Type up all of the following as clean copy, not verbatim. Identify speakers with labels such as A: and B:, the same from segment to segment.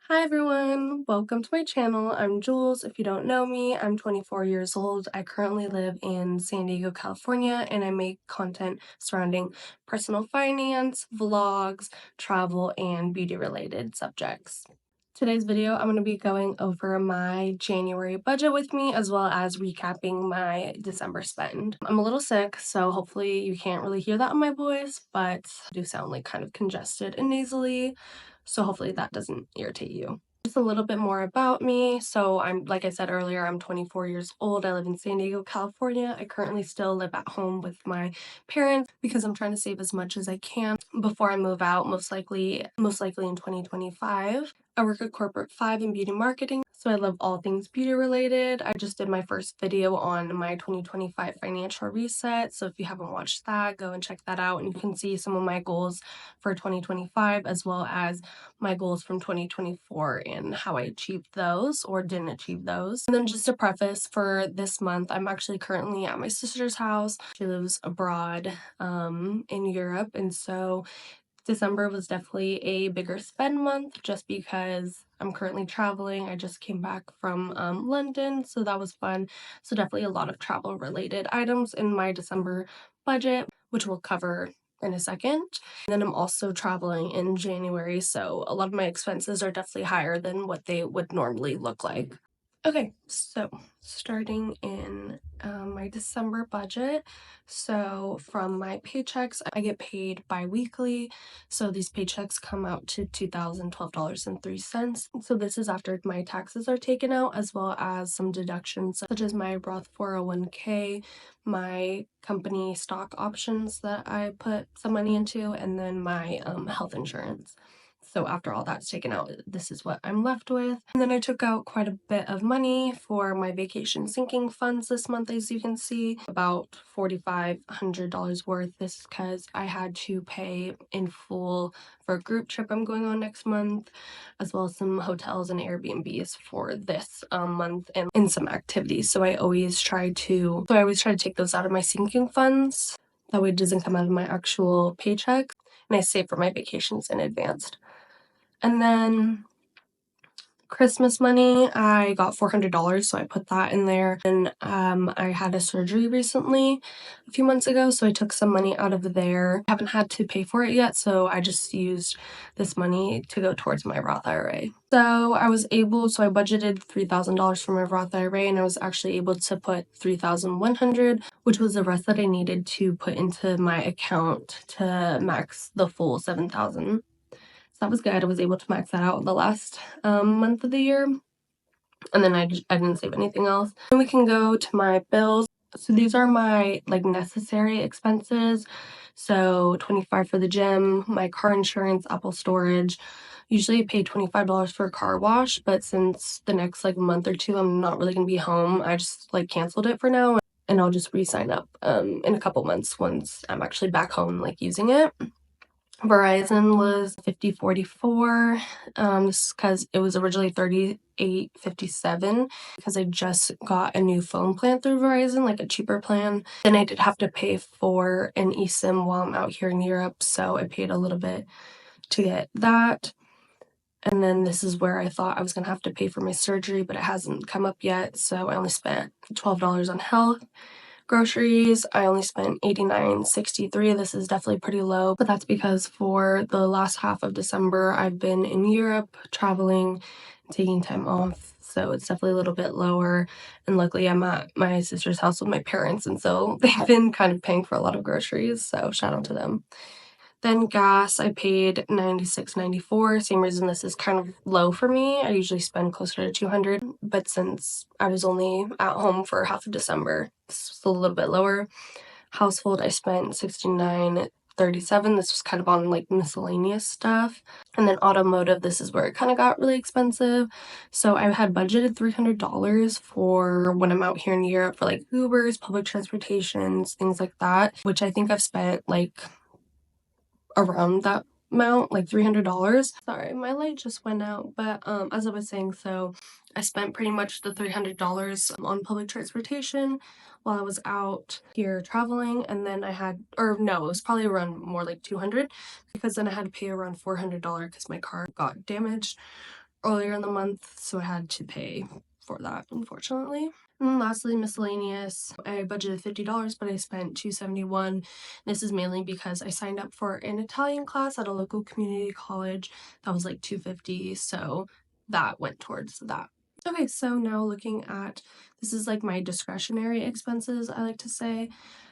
A: Hi everyone, welcome to my channel. I'm Jules. If you don't know me, I'm 24 years old. I currently live in San Diego, California, and I make content surrounding personal finance, vlogs, travel, and beauty related subjects. Today's video, I'm going to be going over my January budget with me as well as recapping my December spend. I'm a little sick, so hopefully you can't really hear that in my voice, but I do sound like kind of congested and nasally, so hopefully that doesn't irritate you. Just a little bit more about me. So like I said earlier, I'm 24 years old. I live in San Diego, California. I currently still live at home with my parents because I'm trying to save as much as I can before I move out, most likely in 2025. I work at Corporate 5 in beauty marketing, so I love all things beauty related. I just did my first video on my 2025 financial reset, so if you haven't watched that, go and check that out, and you can see some of my goals for 2025 as well as my goals from 2024 and how I achieved those or didn't achieve those. And then just a preface, for this month, I'm actually currently at my sister's house. She lives abroad in Europe, and so December was definitely a bigger spend month just because I'm currently traveling. I just came back from London, so that was fun. So definitely a lot of travel related items in my December budget, which we'll cover in a second. And then I'm also traveling in January, so a lot of my expenses are definitely higher than what they would normally look like. Okay, so starting in my December budget. So from my paychecks, I get paid bi-weekly. So these paychecks come out to $2,012.03. So this is after my taxes are taken out, as well as some deductions such as my Roth 401k, my company stock options that I put some money into, and then my health insurance. So after all that's taken out, this is what I'm left with. And then I took out quite a bit of money for my vacation sinking funds this month, as you can see, about $4,500 worth. This is because I had to pay in full for a group trip I'm going on next month, as well as some hotels and Airbnbs for this month and in some activities. So I always try to take those out of my sinking funds. That way it doesn't come out of my actual paycheck, and I save for my vacations in advance. And then Christmas money, I got $400, so I put that in there. And I had a surgery recently, a few months ago, so I took some money out of there. I haven't had to pay for it yet, so I just used this money to go towards my Roth IRA. So I budgeted $3,000 for my Roth IRA, and I was actually able to put $3,100, which was the rest that I needed to put into my account to max the full $7,000. So that was good. I was able to max that out the last month of the year. And then I didn't save anything else. Then we can go to my bills. So these are my necessary expenses. So $25 for the gym, my car insurance, Apple storage. Usually I pay $25 for a car wash, but since the next month or two I'm not really gonna be home, I just canceled it for now, and I'll just re-sign up in a couple months once I'm actually back home using it. Verizon was $50.44, because it was originally $38.57, because I just got a new phone plan through Verizon, a cheaper plan. Then I did have to pay for an eSIM while I'm out here in Europe, so I paid a little bit to get that. And then this is where I thought I was gonna have to pay for my surgery, but it hasn't come up yet, so I only spent $12 on health. Groceries, I only spent $89.63. This is definitely pretty low, but that's because for the last half of December, I've been in Europe, traveling, taking time off, so it's definitely a little bit lower. And luckily, I'm at my sister's house with my parents, and so they've been kind of paying for a lot of groceries, so shout out to them. Then gas, I paid $96.94. Same reason this is kind of low for me. I usually spend closer to $200, but since I was only at home for half of December, it's a little bit lower. Household, I spent $69.37. This was kind of on miscellaneous stuff. And then automotive, this is where it kind of got really expensive. So I had budgeted $300 for when I'm out here in Europe for Ubers, public transportations, things like that, which I think I've spent around that amount, $300. Sorry, my light just went out, but as I was saying, so I spent pretty much the $300 on public transportation while I was out here traveling, and then it was probably around more $200, because then I had to pay around $400 because my car got damaged earlier in the month, so I had to pay for that, unfortunately. And lastly, miscellaneous. I budgeted $50, but I spent $271. This is mainly because I signed up for an Italian class at a local community college that was like $250, so that went towards that. Okay, so now looking at, this is like my discretionary expenses, I like to say.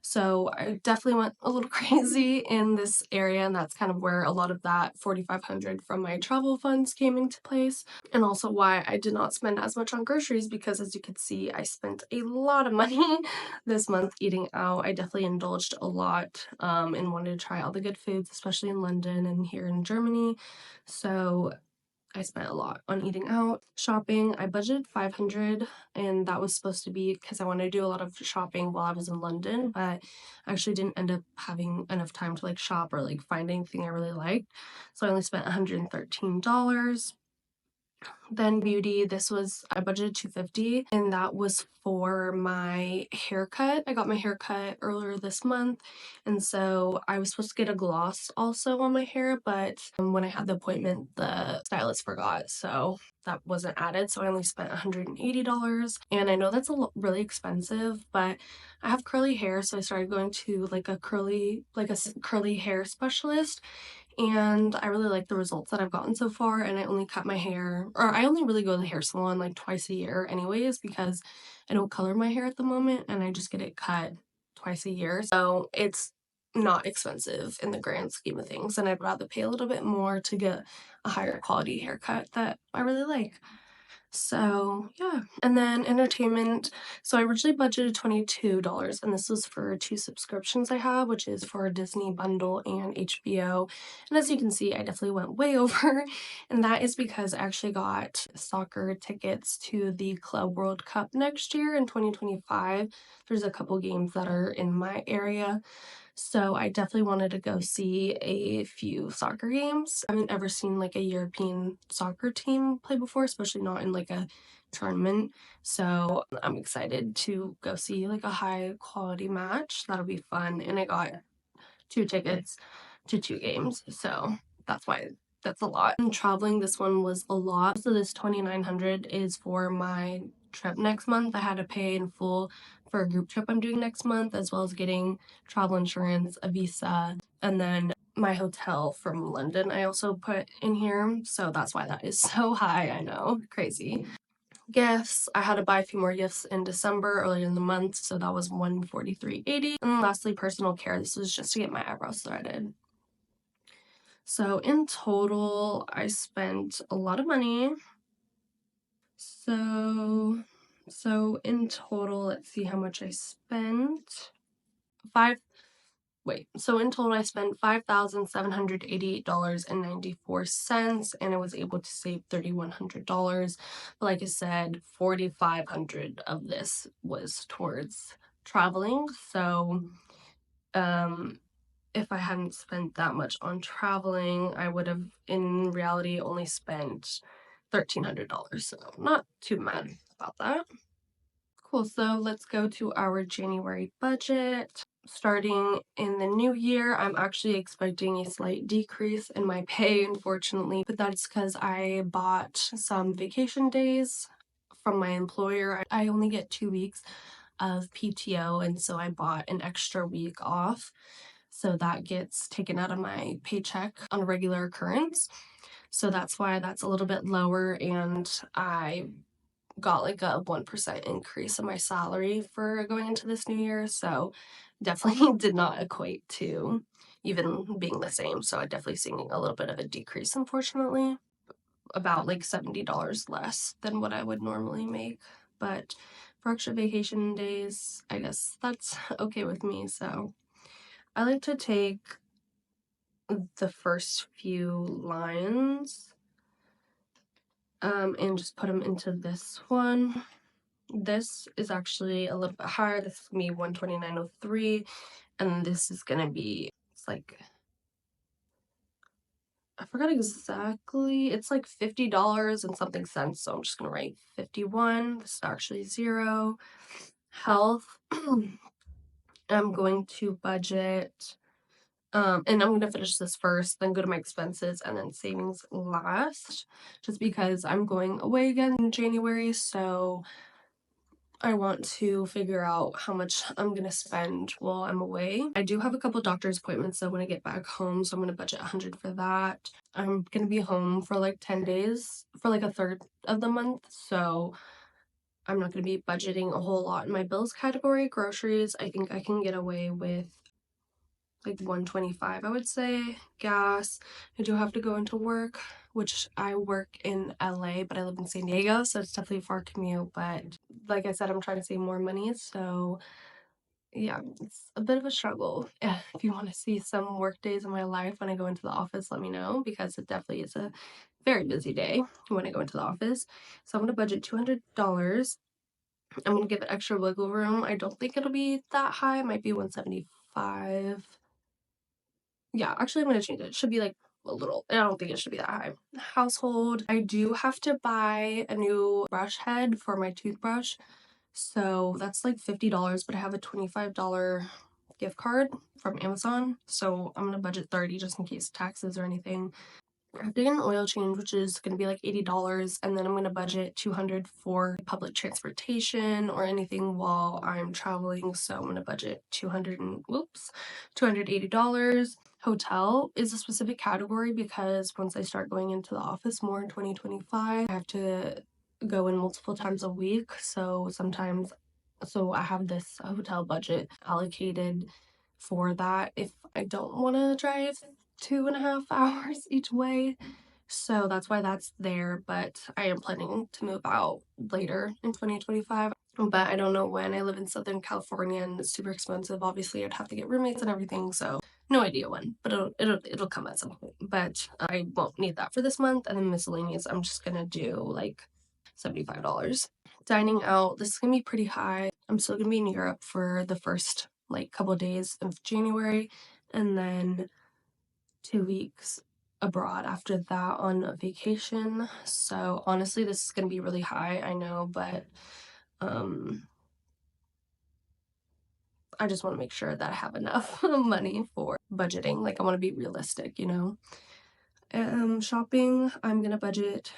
A: So I definitely went a little crazy in this area, and that's kind of where a lot of that $4,500 from my travel funds came into place. And also why I did not spend as much on groceries, because as you can see, I spent a lot of money this month eating out. I definitely indulged a lot and wanted to try all the good foods, especially in London and here in Germany. So I spent a lot on eating out. Shopping, I budgeted $500, and that was supposed to be because I wanted to do a lot of shopping while I was in London, but I actually didn't end up having enough time to like shop or like find anything I really liked. So I only spent $113. Then beauty, I budgeted $250, and that was for my haircut. I got my haircut earlier this month, and so I was supposed to get a gloss also on my hair, but when I had the appointment, the stylist forgot, so that wasn't added, so I only spent $180. And I know that's really expensive, but I have curly hair, so I started going to like a curly hair specialist, and I really like the results that I've gotten so far. And I only cut my hair, or I only really go to the hair salon like twice a year anyways, because I don't color my hair at the moment and I just get it cut twice a year. So it's not expensive in the grand scheme of things, and I'd rather pay a little bit more to get a higher quality haircut that I really like. So yeah, and then entertainment. So I originally budgeted $22, and this was for 2 subscriptions I have, which is for a Disney bundle and HBO. And as you can see, I definitely went way over, and that is because I actually got soccer tickets to the Club World Cup next year in 2025. There's a couple games that are in my area, so I definitely wanted to go see a few soccer games. I haven't ever seen like a European soccer team play before, especially not in like a tournament. So I'm excited to go see like a high quality match. That'll be fun. And I got 2 tickets to 2 games. So that's why that's a lot. And traveling, this one was a lot. So this $2,900 is for my trip next month. I had to pay in full for a group trip I'm doing next month, as well as getting travel insurance, a visa, and then my hotel from London I also put in here. So that's why that is so high. I know, crazy. Gifts, I had to buy a few more gifts in December earlier in the month, so that was $143.80. And then lastly, personal care. This was just to get my eyebrows threaded. So in total, I spent a lot of money. So in total, let's see how much I spent. So in total I spent $5,788.94, and I was able to save $3,100. But like I said, $4,500 of this was towards traveling. So if I hadn't spent that much on traveling, I would have in reality only spent $1,300. So not too mad about that. Cool, so let's go to our January budget. Starting in the new year, I'm actually expecting a slight decrease in my pay, unfortunately, but that's because I bought some vacation days from my employer. I only get 2 weeks of PTO, and so I bought an extra week off. So that gets taken out of my paycheck on a regular occurrence. So that's why that's a little bit lower, and I got like a 1% increase in my salary for going into this new year, so definitely did not equate to even being the same. So I definitely seeing a little bit of a decrease, unfortunately, about like $70 less than what I would normally make. But for extra vacation days, I guess that's okay with me. So I like to take the first few lines and just put them into this one. This is actually a little bit higher. This is gonna be $129.03, and this is gonna be, it's like, I forgot exactly, it's like $50 and something cents, so I'm just gonna write 51. This is actually 0. Health, I'm going to budget And I'm gonna finish this first, then go to my expenses, and then savings last, just because I'm going away again in January, so I want to figure out how much I'm gonna spend while I'm away. I do have a couple doctor's appointments though when I get back home, so I'm gonna budget 100 for that. I'm gonna be home for like 10 days for like a third of the month, so I'm not gonna be budgeting a whole lot in my bills category. Groceries, I think I can get away with like 125, I would say. Gas, I do have to go into work, which I work in LA, but I live in San Diego, so it's definitely a far commute. But like I said, I'm trying to save more money, so yeah, it's a bit of a struggle. If you want to see some work days in my life when I go into the office, let me know, because it definitely is a very busy day when I go into the office. So I'm gonna budget $200. I'm gonna give it extra wiggle room. I don't think it'll be that high. It might be 175. Yeah, actually, I'm gonna change it. It should be like a little, I don't think it should be that high. Household, I do have to buy a new brush head for my toothbrush. So that's like $50, but I have a $25 gift card from Amazon. So I'm gonna budget 30 just in case taxes or anything. I have to get an oil change, which is going to be like $80, and then I'm going to budget 200 for public transportation or anything while I'm traveling. So I'm going to budget $280. Hotel is a specific category because once I start going into the office more in 2025, I have to go in multiple times a week. So I have this hotel budget allocated for that if I don't want to drive 2.5 hours each way. So that's why that's there, but I am planning to move out later in 2025. But I don't know when. I live in Southern California and it's super expensive. Obviously, I'd have to get roommates and everything, so no idea when, but it'll come at some point. But I won't need that for this month. And then miscellaneous, I'm just gonna do like $75. Dining out, this is gonna be pretty high. I'm still gonna be in Europe for the first like couple days of January, and then 2 weeks abroad after that on a vacation. So honestly, this is gonna be really high, I know, but I just want to make sure that I have enough money for budgeting. Like, I want to be realistic, you know. Shopping, I'm gonna budget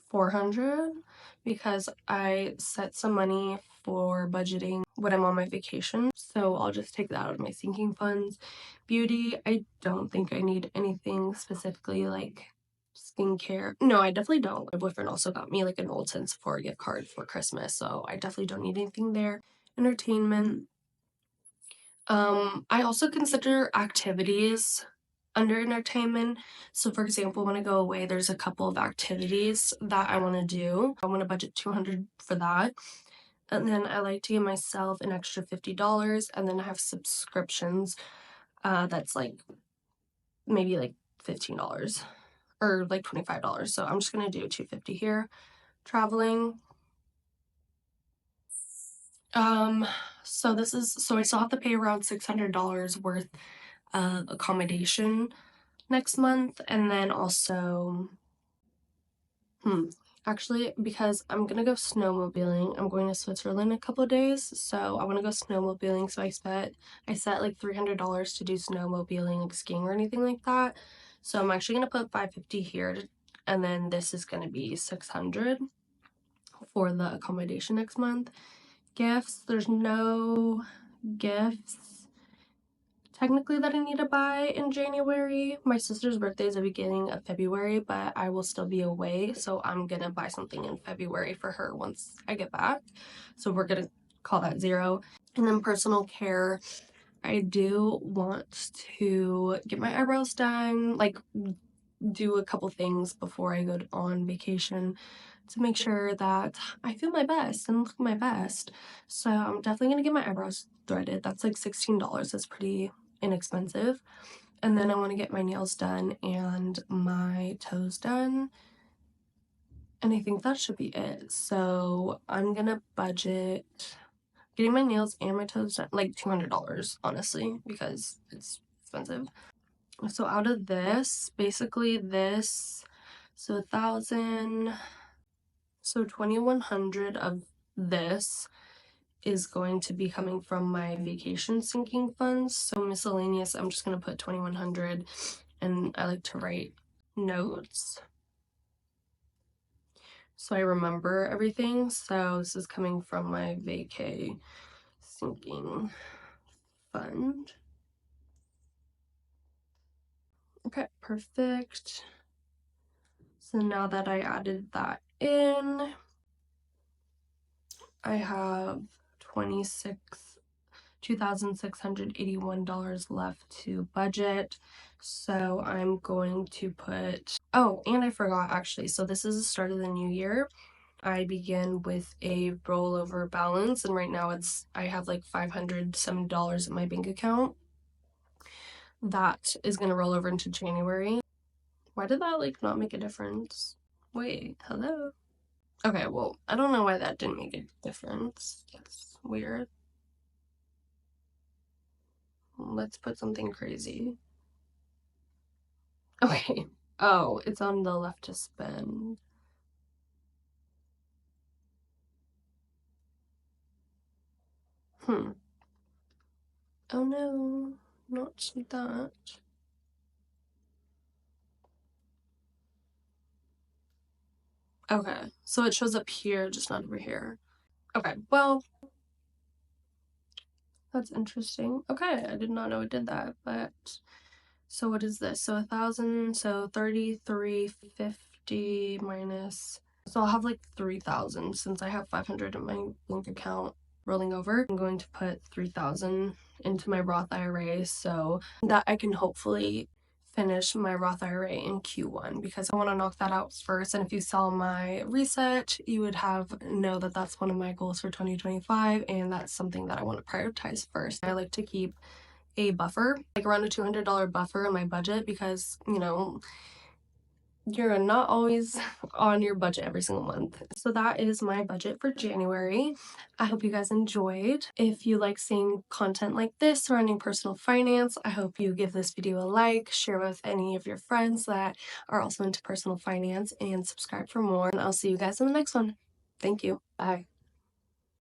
A: 400 because I set some money for budgeting when I'm on my vacation. So I'll just take that out of my sinking funds. Beauty, I don't think I need anything specifically like skincare. No, I definitely don't. My boyfriend also got me like an Ulta Sephora gift card for Christmas, so I definitely don't need anything there. Entertainment. I also consider activities under entertainment. So for example, when I go away, there's a couple of activities that I want to do. I want to budget 200 for that. And then I like to give myself an extra $50, and then I have subscriptions. That's like maybe like $15 or like $25. So I'm just gonna do 250 here. Traveling. So I still have to pay around $600 worth of accommodation next month, and then also actually, because I'm gonna go snowmobiling, I'm going to Switzerland in a couple of days, so I want to go snowmobiling. So I set like $300 to do snowmobiling, like skiing or anything like that. So I'm actually gonna put 550 here, and then this is gonna be 600 for the accommodation next month. Gifts, there's no gifts technically that I need to buy in January. My sister's birthday is the beginning of February, but I will still be away, so I'm gonna buy something in February for her once I get back. So we're gonna call that zero. And then personal care, I do want to get my eyebrows done, like do a couple things before I go on vacation to make sure that I feel my best and look my best. So I'm definitely gonna get my eyebrows threaded. That's like $16. That's pretty inexpensive. And then I want to get my nails done and my toes done. And I think that should be it. So I'm gonna budget getting my nails and my toes done like $200, honestly, because it's expensive. So out of this, basically this, so 1,000, so 2,100 of this is going to be coming from my vacation sinking funds. So miscellaneous, I'm just going to put $2,100, and I like to write notes so I remember everything. So this is coming from my vacay sinking fund. Okay, perfect. So now that I added that in, I have $2,681 left to budget. So I'm going to put, oh, and I forgot actually. So this is the start of the new year. I begin with a rollover balance, and right now I have like $507 in my bank account. That is going to roll over into January. Why did that like not make a difference? Wait, hello? Okay, well, I don't know why that didn't make a difference. That's weird. Let's put something crazy. Okay. Oh, it's on the left to spend. Oh no, not that. Okay, so it shows up here, just not over here. Okay, well, that's interesting. Okay, I did not know it did that, but so what is this? So 1,000, so 3350 minus, so I'll have like 3,000 since I have 500 in my bank account rolling over. I'm going to put 3,000 into my Roth IRA so that I can hopefully finish my Roth IRA in Q1 because I want to knock that out first. And if you saw my reset, you would know that that's one of my goals for 2025, and that's something that I want to prioritize first. I like to keep a buffer, like around a $200 buffer in my budget because, you know, you're not always on your budget every single month. So that is my budget for January. I hope you guys enjoyed. If you like seeing content like this surrounding personal finance, I hope you give this video a like, share with any of your friends that are also into personal finance, and subscribe for more. And I'll see you guys in the next one. Thank you. Bye.